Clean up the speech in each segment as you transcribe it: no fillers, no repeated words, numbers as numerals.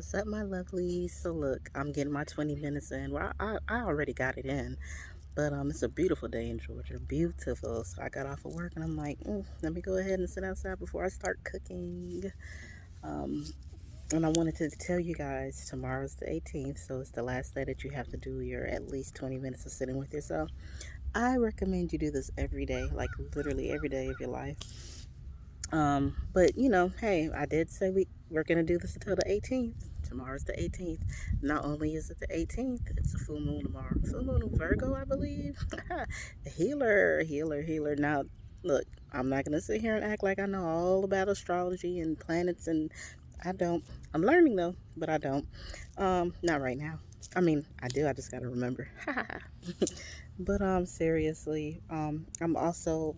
What's up, my lovelies? So look, I'm getting my 20 minutes in. Well, I already got it in, but it's a beautiful day in Georgia, beautiful. So I got off of work and I'm like, let me go ahead and sit outside before I start cooking. Um, and I wanted to tell you guys, tomorrow's the 18th, so it's the last day that you have to do your at least 20 minutes of sitting with yourself. I recommend you do this every day, like literally every day of your life. But hey, I did say we're gonna do this until the 18th. Tomorrow's the 18th. Not only is it the 18th, it's a full moon tomorrow. Full moon in Virgo, I believe. Healer, healer, healer. Now, look, I'm not gonna sit here and act like I know all about astrology and planets, and I don't. I'm learning though, but I don't. Not right now. I mean, I do. I just gotta remember. But seriously, I'm also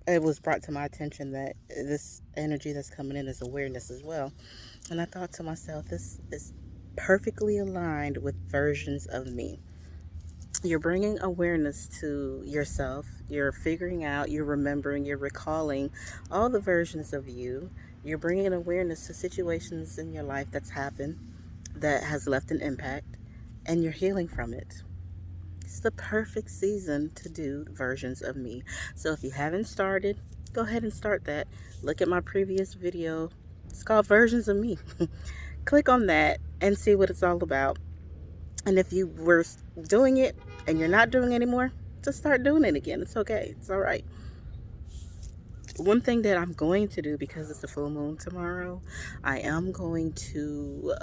it was brought to my attention that this energy that's coming in is awareness as well. And I thought to myself, this is perfectly aligned with versions of me. You're bringing awareness to yourself. You're figuring out, you're remembering, you're recalling all the versions of you. You're bringing awareness to situations in your life that's happened that has left an impact, and you're healing from it. It's the perfect season to do versions of me. So if you haven't started, go ahead and start that. Look at my previous video. It's called Versions of Me. Click on that and see what it's all about. And if you were doing it and you're not doing it anymore, just start doing it again. It's okay. It's all right. One thing that I'm going to do, because it's a full moon tomorrow, I am going to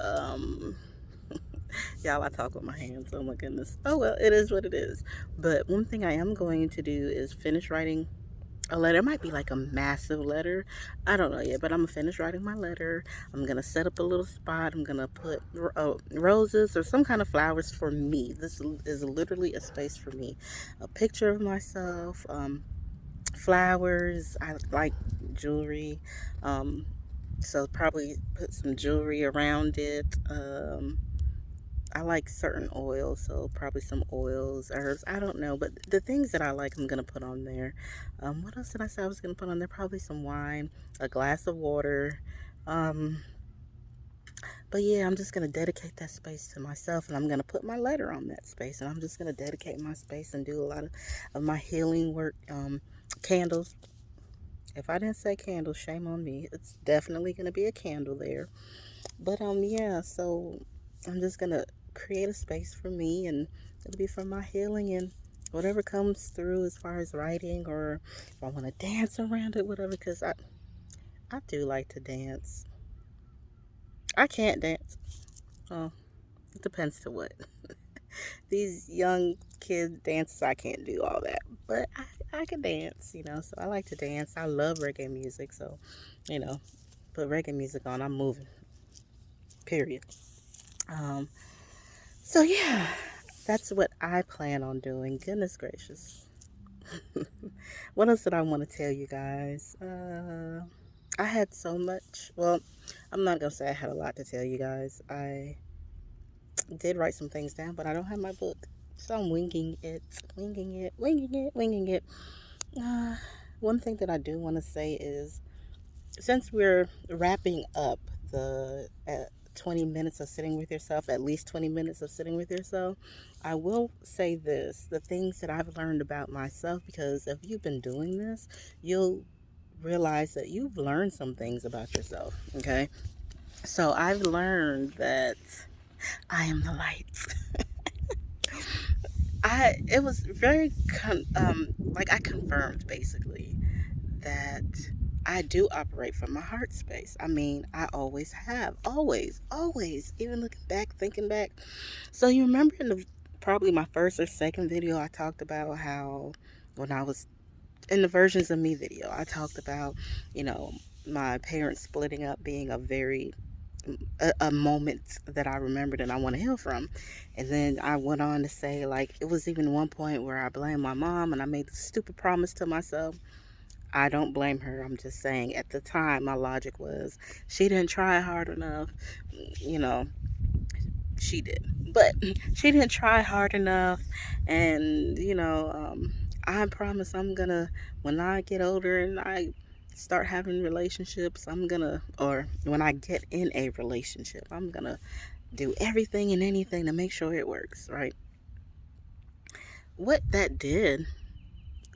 y'all, I talk with my hands. Oh my goodness. Oh well, it is what it is. But one thing I am going to do is finish writing a letter. It might be like a massive letter. I don't know yet, but I'm gonna finish writing my letter. I'm gonna set up a little spot. I'm gonna put roses or some kind of flowers for me. This is literally a space for me. A picture of myself, flowers. I like jewelry, um, so probably put some jewelry around it. I like certain oils, so probably some oils, herbs. I don't know, but the things that I like, I'm gonna put on there. What else did I say I was gonna put on there? Probably some wine, a glass of water. Um, but yeah, I'm just gonna dedicate that space to myself, and I'm gonna put my letter on that space, and I'm just gonna dedicate my space and do a lot of my healing work. Candles. If I didn't say candles, shame on me. It's definitely gonna be a candle there. But yeah, so I'm just gonna create a space for me, and it'll be for my healing and whatever comes through as far as writing, or if I want to dance around it, whatever. Because I do like to dance. I can't dance. Well, it depends to what. These young kid dances, I can't do all that, but I can dance, So I like to dance. I love reggae music, so you know, put reggae music on, I'm moving. Period. Um, so yeah, that's what I plan on doing. Goodness gracious. What else did I want to tell you guys? I had so much. Well, I'm not going to say I had a lot to tell you guys. I did write some things down, but I don't have my book. So I'm winging it, winging it, winging it, winging it. Uh, One thing that I do want to say is, since we're wrapping up the 20 minutes of sitting with yourself, at least 20 minutes of sitting with yourself, I will say this, the things that I've learned about myself, because if you've been doing this, you'll realize that you've learned some things about yourself, okay? So I've learned that I am the light. It was very like I confirmed basically that I do operate from my heart space. I mean, I always have, always, always. Even looking back, thinking back. So you remember in probably my first or second video, I talked about how when I was in the versions of me video, I talked about you know my parents splitting up being a very a moment that I remembered and I want to heal from. And then I went on to say, like, it was even one point where I blamed my mom and I made the stupid promise to myself. I don't blame her. I'm just saying at the time, my logic was she didn't try hard enough. You know, she did. But she didn't try hard enough. And, I promise I'm going to, when I get older and I start having relationships, or when I get in a relationship, I'm gonna do everything and anything to make sure it works, right? What that did,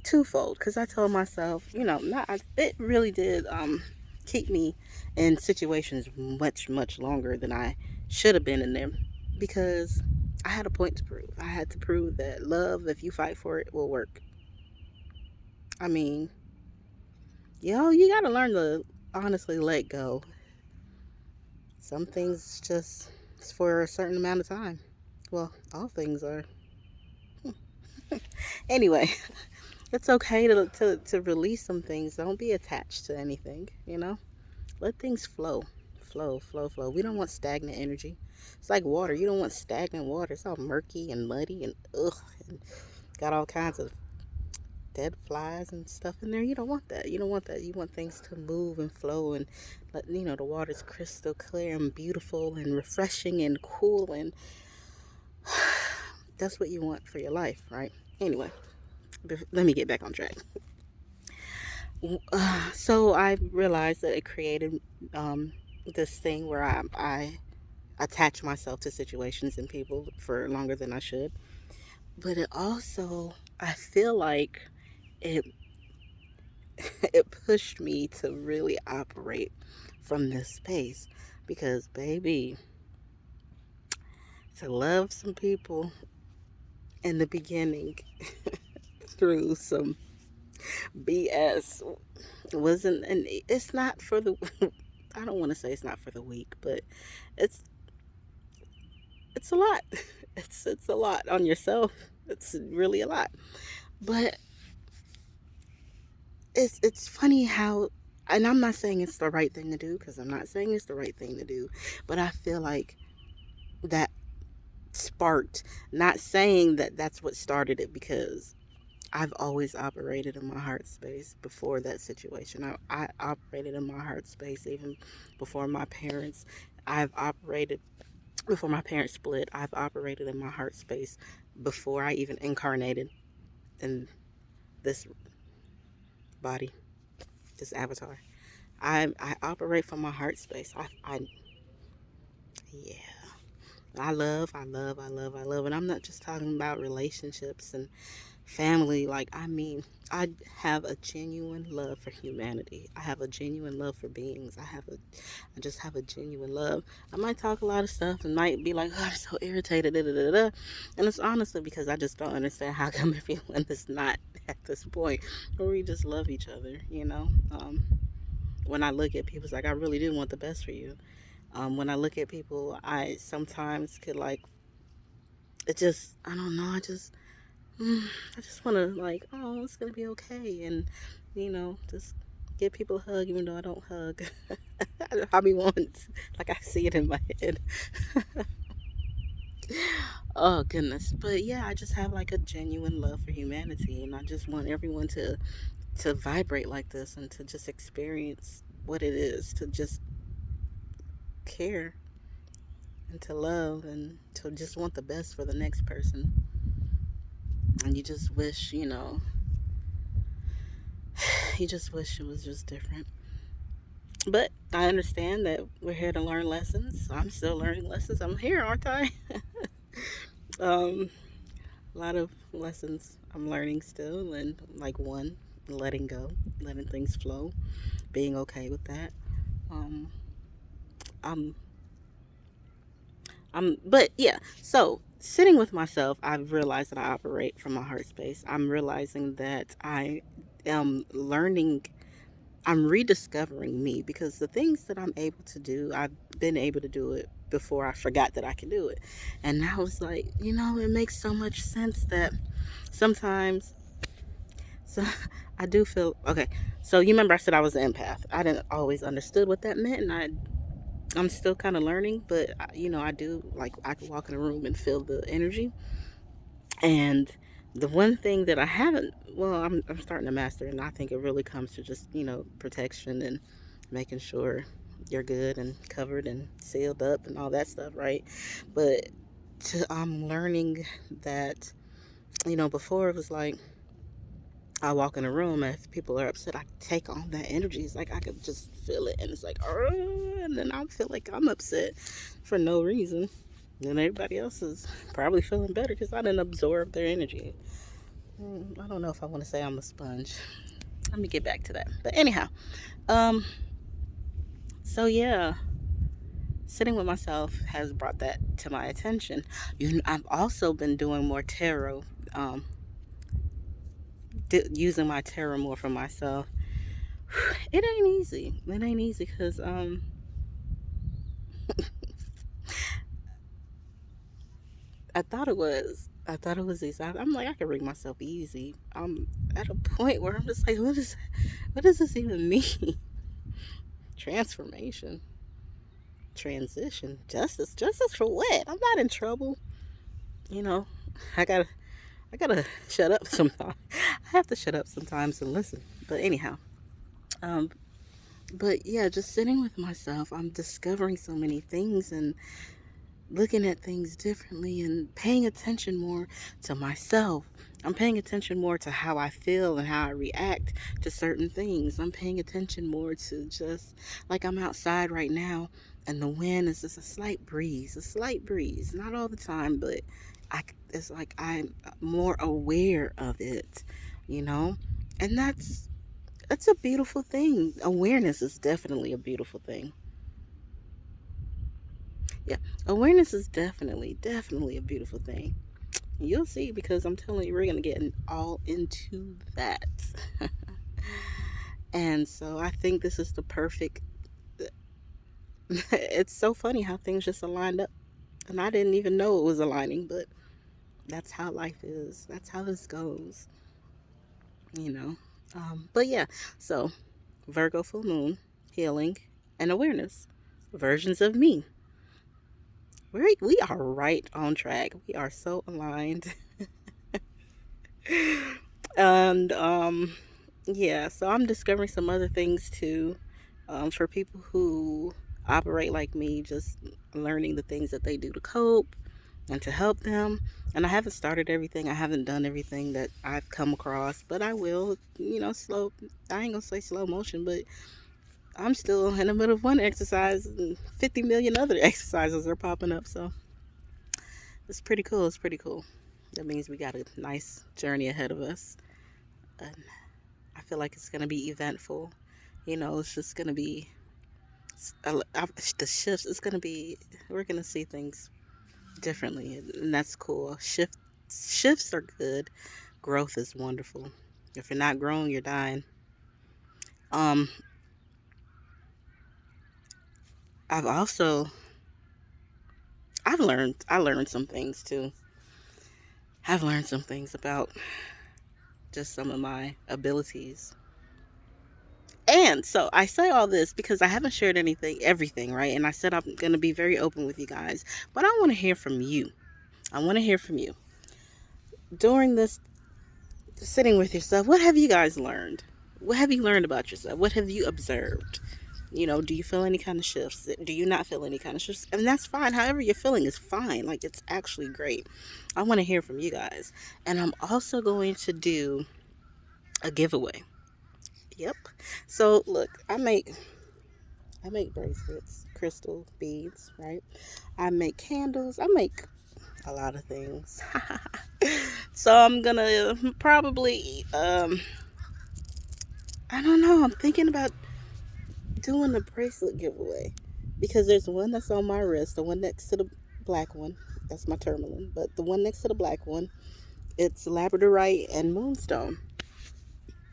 twofold, because I told myself, not it really did keep me in situations much much longer than I should have been in them, because I had a point to prove. I had to prove that love, if you fight for it, will work. I mean, you got to learn to honestly let go. Some things just it's for a certain amount of time. Well, all things are. Anyway, it's okay to release some things. Don't be attached to anything. Let things flow. Flow, flow, flow. We don't want stagnant energy. It's like water. You don't want stagnant water. It's all murky and muddy and ugh, and got all kinds of dead flies and stuff in there. You don't want that. You don't want that. You want things to move and flow and let the water's crystal clear and beautiful and refreshing and cool, and that's what you want for your life, right? Anyway, let me get back on track. So I realized that it created this thing where I attach myself to situations and people for longer than I should. But it also, I feel like it it pushed me to really operate from this space, because baby, to love some people in the beginning through some BS wasn't, and it's not for the I don't want to say it's not for the weak, but it's it's a lot. It's a lot on yourself. It's really a lot. But it's funny how, and I'm not saying it's the right thing to do, because I'm not saying it's the right thing to do, but I feel like that sparked, not saying that that's what started it, because I've always operated in my heart space before that situation. I operated in my heart space even before my parents. I've operated before my parents split. I've operated in my heart space before I even incarnated in this body, this avatar. I operate from my heart space. Yeah. I love, and I'm not just talking about relationships and family. Like, I mean, I have a genuine love for humanity. I have a genuine love for beings. I just have a genuine love. I might talk a lot of stuff and might be like, oh, I'm so irritated, da, da, da, da. And it's honestly because I just don't understand how come everyone is not at this point where we just love each other. When I look at people, it's like, I really do want the best for you. When I look at people, I sometimes could, like, it just, I don't know, I just want to, like, oh, it's gonna be okay, and just give people a hug, even though I don't hug. I be once, like, I see it in my head. Oh goodness, but yeah, I just have like a genuine love for humanity, and I just want everyone to vibrate like this and to just experience what it is to just care and to love and to just want the best for the next person. And you just wish, you just wish it was just different. But I understand that we're here to learn lessons. I'm still learning lessons. I'm here, aren't I? um, a lot of lessons I'm learning still, and like one, letting go, letting things flow, being okay with that. Um, I'm but yeah, so sitting with myself, I've realized that I operate from a heart space. I'm realizing that I am learning, I'm rediscovering me, because the things that I'm able to do, I've been able to do it before I forgot that I can do it. And now it's like, it makes so much sense that sometimes, so I do feel okay. So you remember I said I was an empath. I didn't always understood what that meant, and I'm still kind of learning, but I do, like, I can walk in a room and feel the energy. And the one thing that I haven't, well, I'm starting to master, and I think it really comes to just, protection and making sure you're good and covered and sealed up and all that stuff, right? But I'm learning that, before it was like, I walk in a room, and if people are upset, I take on that energy. It's like I could just feel it, and it's like, and then I feel like I'm upset for no reason. And everybody else is probably feeling better because I didn't absorb their energy. I don't know if I want to say I'm a sponge. Let me get back to that. But anyhow, um, so yeah, sitting with myself has brought that to my attention. I've also been doing more tarot, um, using my tarot more for myself. It ain't easy. It ain't easy because I thought it was. I thought it was easy. I'm like, I can read myself easy. I'm at a point where I'm just like, what does this even mean? Transformation, transition, justice for what? I'm not in trouble. You know, I gotta, I gotta shut up sometimes. I have to shut up sometimes and listen. But anyhow, um, but yeah, just sitting with myself, I'm discovering so many things and looking at things differently and paying attention more to myself. I'm paying attention more to how I feel and how I react to certain things. I'm paying attention more to just like I'm outside right now and the wind is just a slight breeze, not all the time, but it's like I'm more aware of it, you know? And that's a beautiful thing. Awareness is definitely a beautiful thing. Yeah, awareness is definitely a beautiful thing. You'll see because I'm telling you, we're going to get all into that. And so I think this is the perfect. It's so funny how things just aligned up. And I didn't even know it was aligning, but that's how life is. That's how this goes, you know. But yeah, so Virgo full moon, healing, and awareness. Versions of me. We are right on track. We are so aligned. And yeah, so I'm discovering some other things too. For people who operate like me, just learning the things that they do to cope and to help them. And I haven't started everything. I haven't done everything that I've come across, but I will. Slow. I ain't gonna say slow motion, but I'm still in the middle of one exercise, and 50 million other exercises are popping up. So it's pretty cool. It's pretty cool. That means we got a nice journey ahead of us. And I feel like it's going to be eventful. It's just going to be the shifts. It's going to be, we're going to see things differently. And that's cool. Shifts are good. Growth is wonderful. If you're not growing, you're dying. Um, I've also, I learned some things too. I've learned some things about just some of my abilities. And so I say all this because I haven't shared everything, right? And I said I'm going to be very open with you guys, but I want to hear from you. I want to hear from you. During this sitting with yourself, what have you guys learned? What have you learned about yourself? What have you observed? Do you feel any kind of shifts? Do you not feel any kind of shifts? And that's fine. However you're feeling is fine. Like, it's actually great. I want to hear from you guys. And I'm also going to do a giveaway. Yep. So look, I make bracelets, crystal beads, right? I make candles. I make a lot of things. So I'm gonna probably I don't know. I'm thinking about doing a bracelet giveaway because there's one that's on my wrist, the one next to the black one. That's my tourmaline, but the one next to the black one, it's labradorite and moonstone.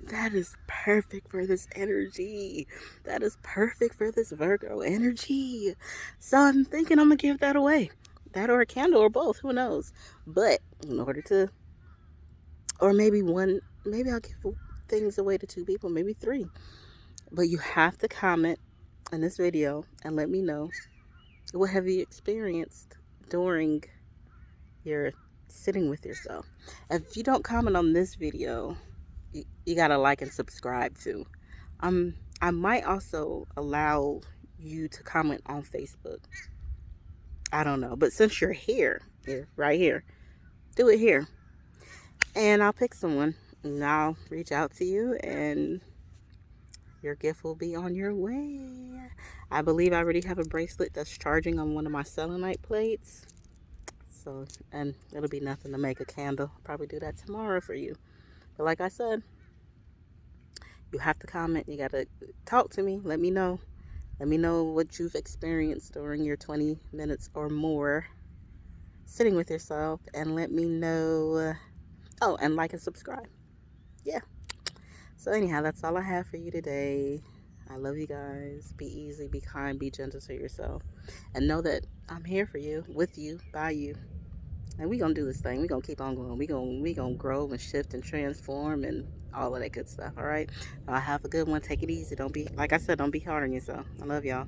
That is perfect for this energy. That is perfect for this Virgo energy. So I'm thinking I'm gonna give that away. That or a candle or both, who knows? But in order to, or maybe I'll give things away to two people, maybe three. But you have to comment in this video and let me know what have you experienced during your sitting with yourself. If you don't comment on this video, you gotta like and subscribe too. I might also allow you to comment on Facebook. I don't know, but since you're here, right here, do it here, and I'll pick someone And I'll reach out to you and your gift will be on your way. I believe I already have a bracelet that's charging on one of my selenite plates. So, and it'll be nothing to make a candle. I'll probably do that tomorrow for you. But like I said, you have to comment. You got to talk to me. Let me know. Let me know what you've experienced during your 20 minutes or more sitting with yourself. And let me know. Oh, and like and subscribe. Yeah. So, anyhow, that's all I have for you today. I love you guys. Be easy, be kind, be gentle to yourself. And know that I'm here for you, with you, by you. And we gonna do this thing. We gonna keep on going. We gonna grow and shift and transform and all of that good stuff. All right. Have a good one. Take it easy. Don't be, like I said, don't be hard on yourself. I love y'all.